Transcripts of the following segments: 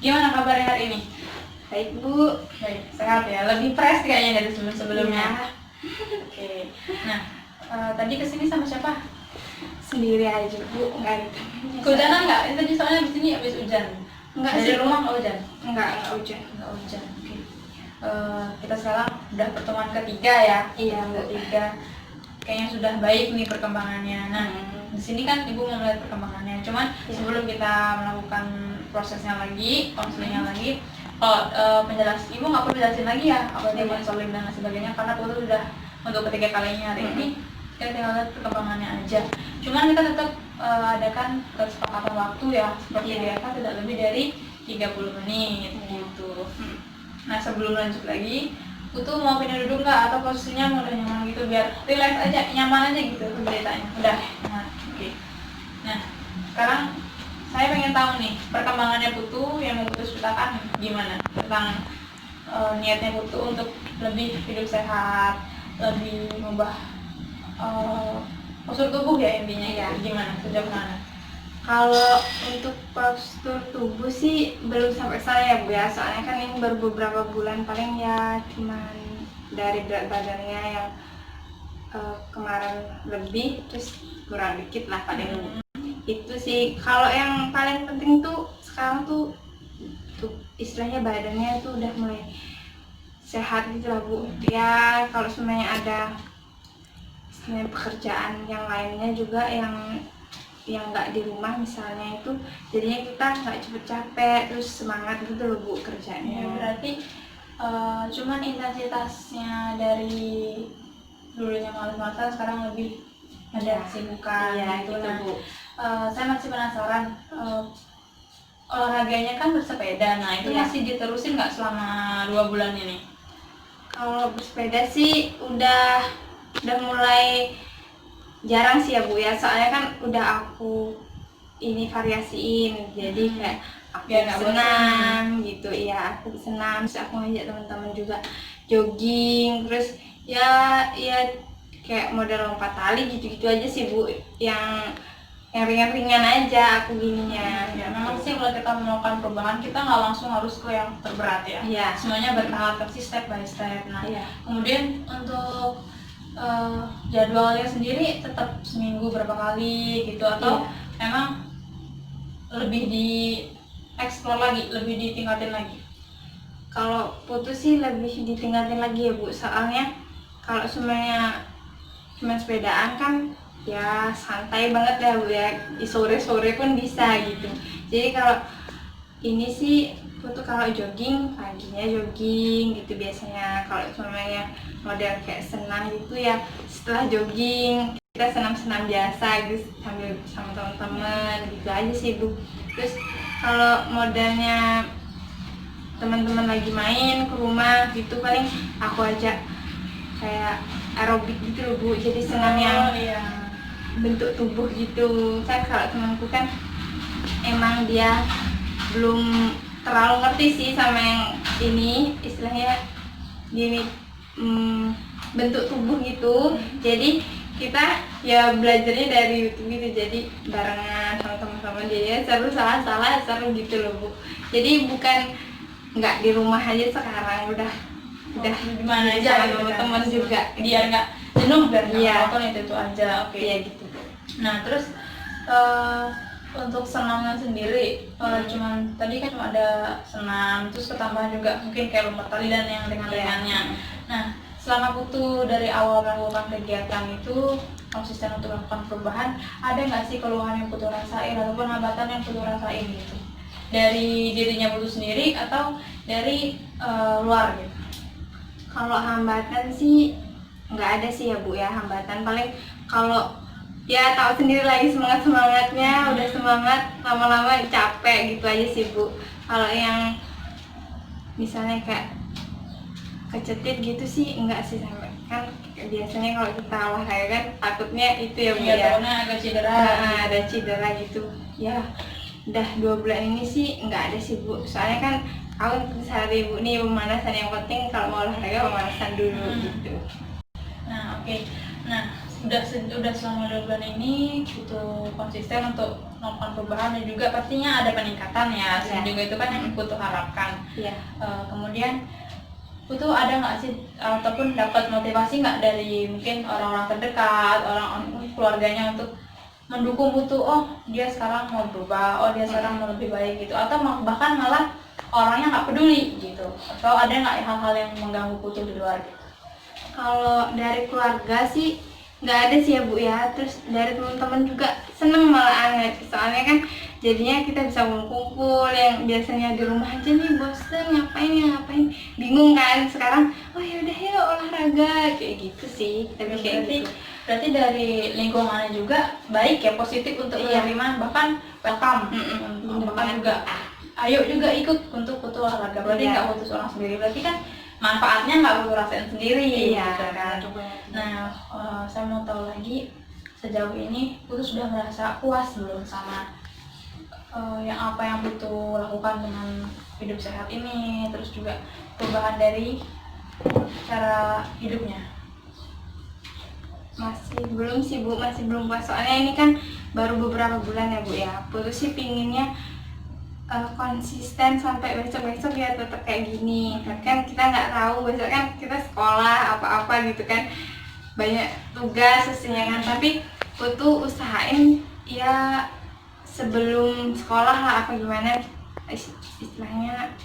Gimana kabarnya hari ini? Baik Bu. Baik, sehat ya. Lebih fresh kayaknya dari sebelum-sebelumnya. Ya, Oke. Nah, tadi kesini sama siapa? sendiri aja Bu, nggak ada temennya. Kehujanan nggak? Ini tadi soalnya di sini habis hujan. Enggak Dari sih. rumah nggak hujan? Enggak hujan. Nggak hujan. Oke. Kita sekarang udah pertemuan ketiga ya. Iya, Bu. Ketiga. Kayaknya sudah baik nih perkembangannya. Nah, di sini kan Ibu mau melihat perkembangannya. Cuman sebelum kita melakukan prosesnya lagi, konselingnya lagi, kalau Ibu nggak perlu jelasin lagi ya apa dia konseling dan sebagainya, karena itu sudah untuk ketiga kalinya hari ini. Kita tinggal lihat perkembangannya aja. Cuman kita tetap adakan kesepakatan waktu ya, seperti biasa tidak lebih dari 30 menit gitu. Nah, sebelum lanjut lagi, tuh mau pindah duduk nggak atau posisinya udah nyaman gitu, biar relax aja, nyaman aja gitu beritanya. Udah nyaman. Oke. Nah, sekarang saya pengen tahu nih perkembangannya Putu yang mau Putu ceritakan gimana tentang niatnya Putu untuk lebih hidup sehat, lebih mengubah postur tubuh ya intinya ya. Gimana? Sejauh mana? Kalau untuk postur tubuh sih belum sampai sana ya Bu ya, soalnya kan ini baru beberapa bulan, paling ya cuman dari berat badannya yang kemarin lebih, terus kurang dikit lah paling. Itu sih. Kalau yang paling penting tuh sekarang tuh istilahnya badannya tuh udah mulai sehat gitu lah Bu ya. Kalau semuanya ada istilahnya pekerjaan yang lainnya juga yang nggak di rumah misalnya, itu jadinya kita nggak cepet capek, terus semangat gitu loh Bu kerjanya. Ya, berarti cuman intensitasnya dari dulunya malas-malasan sekarang lebih ada kesibukan gitu. Gitu Nah, Bu. saya masih penasaran, olahraganya kan bersepeda, nah itu masih diterusin nggak selama 2 bulan ini? Kalau bersepeda sih udah mulai jarang sih ya Bu ya, soalnya kan udah aku ini variasiin, jadi kayak aku Biar nggak senam gitu ya, aku senam, terus aku ngajak teman-teman juga jogging, terus ya kayak model lompat tali gitu-gitu aja sih Bu, yang ringan-ringan aja aku gininya. Ya, memang sih kalau kita melakukan perubahan kita nggak langsung harus ke yang terberat ya. Iya. Semuanya bertahap, tapi step by step. Nah, Iya. kemudian untuk jadwalnya sendiri tetap seminggu berapa kali gitu, atau memang lebih di explore lagi, lebih ditingkatin lagi? Kalau putus sih lebih ditingkatin lagi ya Bu, soalnya kalau semuanya cuma sepedaan kan ya santai banget ya Bu ya, di sore-sore pun bisa gitu. Jadi kalau ini sih Putu kalau jogging paginya jogging gitu biasanya. Kalau semuanya model kayak senam gitu ya, setelah jogging kita senam-senam biasa gitu sambil sama teman-teman gitu aja sih Bu. Terus kalau modelnya teman-teman lagi main ke rumah gitu, paling aku ajak kayak aerobik gitu loh Bu, jadi senam yang bentuk tubuh gitu kan. Kalau temanku kan emang dia belum terlalu ngerti sih sama yang ini istilahnya gini, bentuk tubuh gitu. Jadi kita ya belajarnya dari YouTube gitu, jadi barengan sama teman-teman, jadi seru, salah seru gitu loh Bu. Jadi bukan nggak di rumah aja sekarang, udah di mana aja sama teman juga, biar nggak jenuh, biar nggak monoton itu aja. Oke. Iya gitu. Nah, terus untuk senamnya sendiri, cuman tadi kan cuma ada senam, terus ketambahan juga mungkin kayak lompat tali dan yang ringan-ringannya. Nah, selama Putu dari awal melakukan kegiatan itu konsisten untuk melakukan perubahan, ada nggak sih keluhan yang Putu rasain ataupun hambatan yang Putu rasain gitu? Dari dirinya Putu sendiri atau dari luar gitu? Kalau hambatan sih nggak ada sih ya Bu ya, hambatan paling kalau ya tahu sendiri lagi semangatnya udah semangat, lama-lama capek gitu aja sih Bu. Kalau yang misalnya kayak kecetit gitu sih enggak sih, sampai kan biasanya kalau kita olahraga kan takutnya itu ya Bu ya, takutnya agak cedera. Ada cedera gitu ya. Udah 2 bulan ini sih nggak ada sih Bu, soalnya kan aku sehari Bu nih pemanasan, yang penting kalau mau olahraga pemanasan dulu gitu. Nah, oke. Nah, udah selama 2 bulan ini butuh konsisten untuk melakukan perubahan dan juga pastinya ada peningkatan ya. Juga itu kan yang butuh harapkan. Kemudian Putu ada nggak sih ataupun dapat motivasi nggak dari mungkin orang-orang terdekat, orang keluarganya untuk mendukung Putu, oh dia sekarang mau berubah, oh dia sekarang mau lebih baik gitu, atau bahkan malah orangnya nggak peduli gitu, atau ada nggak hal-hal yang mengganggu Putu di luar gitu? Kalau dari keluarga sih nggak ada sih ya Bu ya, terus dari teman-teman juga seneng malah anget, soalnya kan jadinya kita bisa kumpul yang biasanya di rumah aja nih bosen ngapain bingung kan, sekarang oh yaudah ya olahraga kayak gitu sih kita bikin gitu. Berarti dari lingkungannya juga baik ya, positif untuk menerima, bahkan welcome, bahkan juga ayo juga ikut untuk Putu olahraga, berarti nggak putus orang sendiri, berarti kan manfaatnya nggak Putu rasain sendiri gitu kan. Nah, saya mau tahu lagi, sejauh ini Putu sudah merasa puas belum sama yang apa yang Putu lakukan dengan hidup sehat ini, terus juga perubahan dari cara hidupnya? Masih belum sih Bu, masih belum puas, soalnya ini kan baru beberapa bulan ya Bu ya. Putu sih pinginnya konsisten sampai besok-besok ya tetap kayak gini, kan kita nggak tahu besok kan kita sekolah apa-apa gitu kan, banyak tugas pastinya kan, tapi Putu usahain ya sebelum sekolah lah apa gimana istilahnya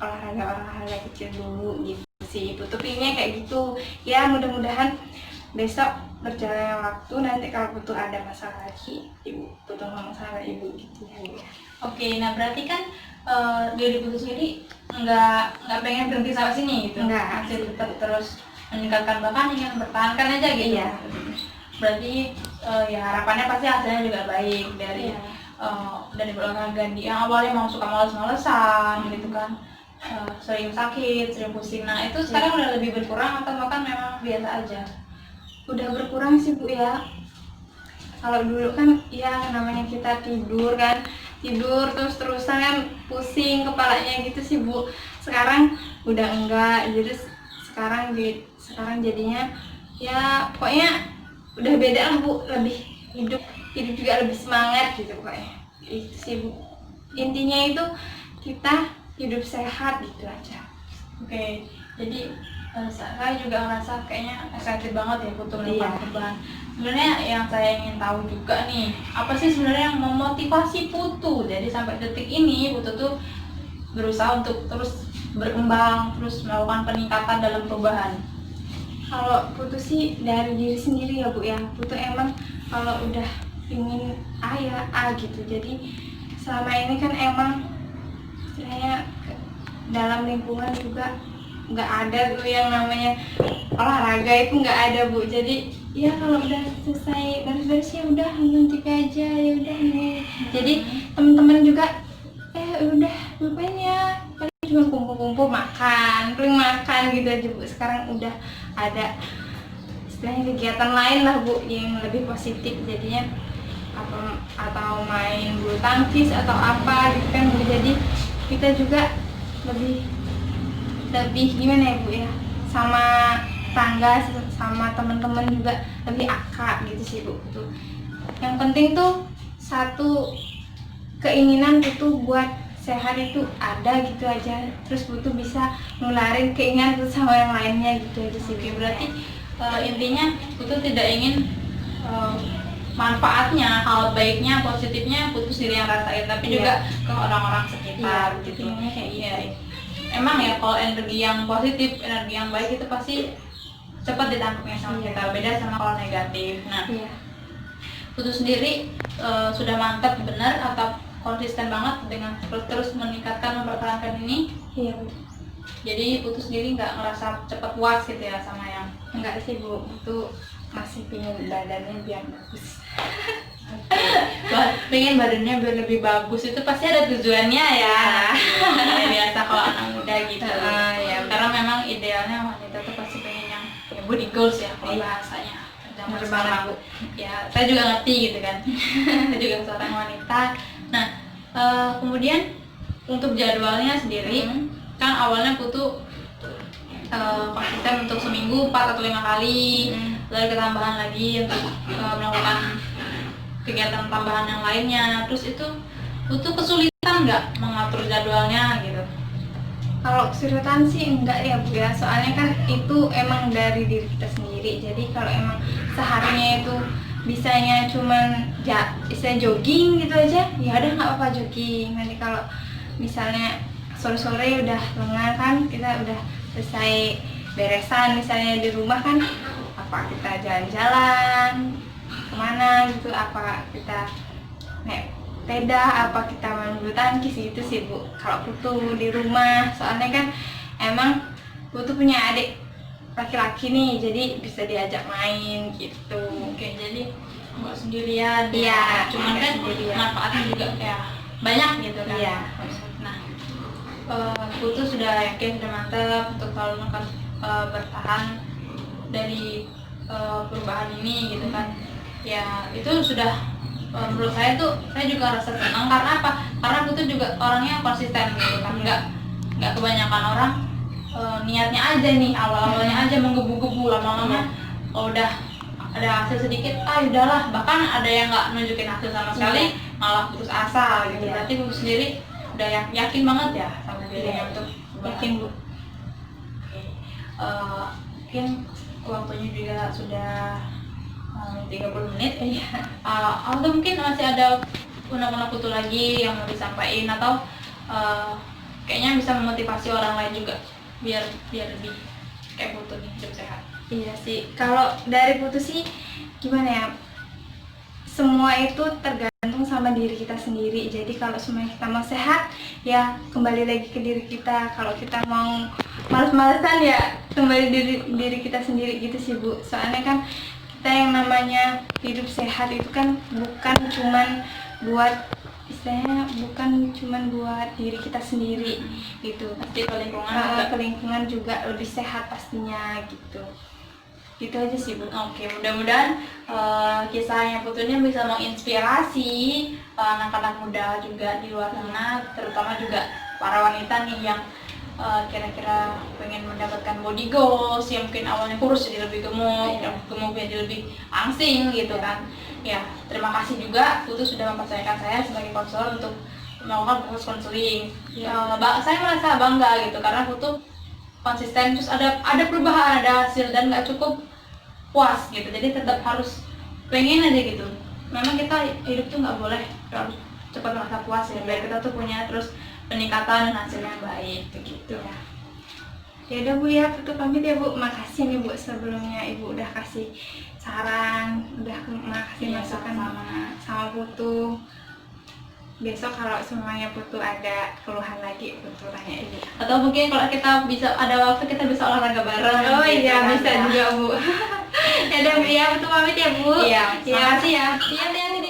olahraga kecil dulu gitu sih. Putu pinginnya kayak gitu ya, mudah-mudahan besok berjalannya waktu nanti kalau Putu ada masalah lagi Putu ngomong sama ibu gitu ya. Oke, nah berarti kan dari Putu sendiri nggak pengen berhenti sampai sini gitu, masih tetap terus meningkatkan, bahkan ingin mempertahankan aja gitu. Berarti ya harapannya pasti hasilnya juga baik dari berolahraga yang awalnya mau suka males-malesan gitu kan, sering sakit, sering pusing. Nah itu sekarang udah lebih berkurang atau bahkan memang biasa aja? Udah berkurang sih Bu ya. Kalau dulu kan ya namanya kita tidur terus-terusan kan pusing kepalanya gitu sih Bu. Sekarang udah enggak, jadi sekarang jadinya ya pokoknya udah beda lah Bu, lebih hidup juga lebih semangat gitu pokoknya. Itu sih Bu, intinya itu kita hidup sehat gitu aja. Oke, jadi saya juga ngerasa kayaknya excited banget ya Putu melakukan perubahan. Sebenarnya yang saya ingin tahu juga nih, apa sih sebenarnya yang memotivasi Putu jadi sampai detik ini Putu tuh berusaha untuk terus berkembang, terus melakukan peningkatan dalam perubahan? Kalau Putu sih dari diri sendiri ya Bu ya. Putu emang kalau udah ingin A gitu, jadi selama ini kan emang saya dalam lingkungan juga nggak ada tuh yang namanya olahraga, itu nggak ada Bu. Jadi ya kalau udah selesai beres-beres ya udah nanti aja ya udah nih. Jadi teman-teman juga udah lupain ya, paling cuma kumpul-kumpul makan gitu aja Bu. Sekarang udah ada istilahnya kegiatan lain lah Bu yang lebih positif, jadinya atau main bulu tangkis atau apa gitu kan Bu. Jadi kita juga lebih gimana ya Bu ya, sama tangga sama teman-teman juga lebih akrab gitu sih Bu. Tuh yang penting tuh satu keinginan itu buat sehat itu ada gitu aja, terus Putu bisa nularin keinginan itu sama yang lainnya gitu aja sih. Berarti intinya Putu tidak ingin manfaatnya, hal baiknya, positifnya Putu sendiri yang rasain, tapi juga ke orang-orang sekitar gitu. Emang ya kalau energi yang positif, energi yang baik itu pasti cepat ditangkapnya sama kita, beda sama kalau negatif. Nah, Putu sendiri sudah mantap benar atau konsisten banget dengan terus meningkatkan, mempertahankan ini? Iya Bu. Jadi Putu sendiri nggak ngerasa cepat puas gitu ya sama yang? Enggak sih Bu, itu masih pingin badannya biar bagus. Pengen badannya biar lebih bagus itu pasti ada tujuannya ya. Biasa kalau anak muda gitu. Karena memang idealnya wanita tuh pasti pengen yang body goals ya kalau bahasanya. Zaman sekarang ya saya juga ngerti gitu kan. Saya juga seorang wanita. Nah kemudian untuk jadwalnya sendiri kan awalnya Putu konsisten untuk seminggu 4 atau 5 kali. lalu ketambahan lagi untuk melakukan kegiatan tambahan yang lainnya. Terus itu butuh kesulitan nggak mengatur jadwalnya gitu? Kalau kesulitan sih enggak ya Bu ya, soalnya kan itu emang dari diri kita sendiri. Jadi kalau emang seharinya itu bisanya cuman bisa jogging gitu aja, ya udah nggak apa-apa jogging. Nanti kalau misalnya sore-sore udah lengah kan, kita udah selesai beresan misalnya di rumah kan, apa kita jalan-jalan kemana gitu, apa kita naik sepeda, apa kita main bulu tangkis gitu sih Bu. Kalau Putu di rumah, soalnya kan emang Putu punya adik laki-laki nih, jadi bisa diajak main gitu. Oke, jadi nggak sendirian. Iya, cuman nggak kan sendirian. manfaatnya juga ya banyak gitu kan. Iya. Nah, Putu sudah yakin, sudah mantap untuk selalu akan bertahan dari perubahan ini gitu kan. Ya itu sudah menurut saya tuh, saya juga rasa senang karena apa? Karena Putu juga orangnya konsisten gitu kan, nggak kebanyakan orang niatnya aja nih, awal-awalnya aja menggebu-gebu, lama-lama udah ada hasil sedikit, udahlah. Bahkan ada yang nggak nunjukin hasil sama sekali, malah putus asa gitu. Berarti Bu sendiri udah yakin banget ya sama dirinya untuk Yakin Bu. Mungkin waktunya juga sudah 30 menit. Atau mungkin masih ada unek-unek Putu lagi yang mau disampaikan, atau kayaknya bisa memotivasi orang lain juga biar lebih kayak Putu nih, hidup sehat. Iya sih, kalau dari Putu sih gimana ya, semua itu tergantung sama diri kita sendiri. Jadi kalau semuanya kita mau sehat, ya kembali lagi ke diri kita. Kalau kita mau males-malesan, ya kembali diri kita sendiri gitu sih Bu. Soalnya kan kita yang namanya hidup sehat itu kan bukan cuman buat, istilahnya bukan cuman buat diri kita sendiri gitu. Pasti ke lingkungan Ke lingkungan juga lebih sehat pastinya gitu. Gitu aja sih Bu. Oke, mudah-mudahan kisahnya Putu ini bisa menginspirasi anak-anak muda juga di luar sana, terutama juga para wanita nih yang kira-kira pengen mendapatkan body goals, yang mungkin awalnya kurus jadi lebih gemuk, yang gemuk jadi lebih langsing gitu kan. Ya, terima kasih juga Putu sudah mempercayakan saya sebagai konselor untuk melakukan proses konseling. Saya merasa bangga gitu karena Putu konsisten, terus ada perubahan, ada hasil, dan nggak cukup puas gitu. Jadi tetap harus pengen aja gitu. Memang kita hidup tuh nggak boleh harus cepat merasa puas ya, biar kita tuh punya terus peningkatan dan hasilnya baik begitu ya. Ya udah Bu ya, Putu pamit ya Bu. Makasih nih Bu sebelumnya Ibu udah kasih saran, udah makasih masukan sama Putu. Besok kalau semuanya Putu ada keluhan lagi, Putu tanya Ibu. Atau mungkin kalau kita bisa ada waktu, kita bisa olahraga bareng. Oh gitu iya, kan, bisa ya. juga Bu. Ya udah Bu ya, Putu pamit ya Bu. Iya, ya. makasih ya. Iya, hati-hati.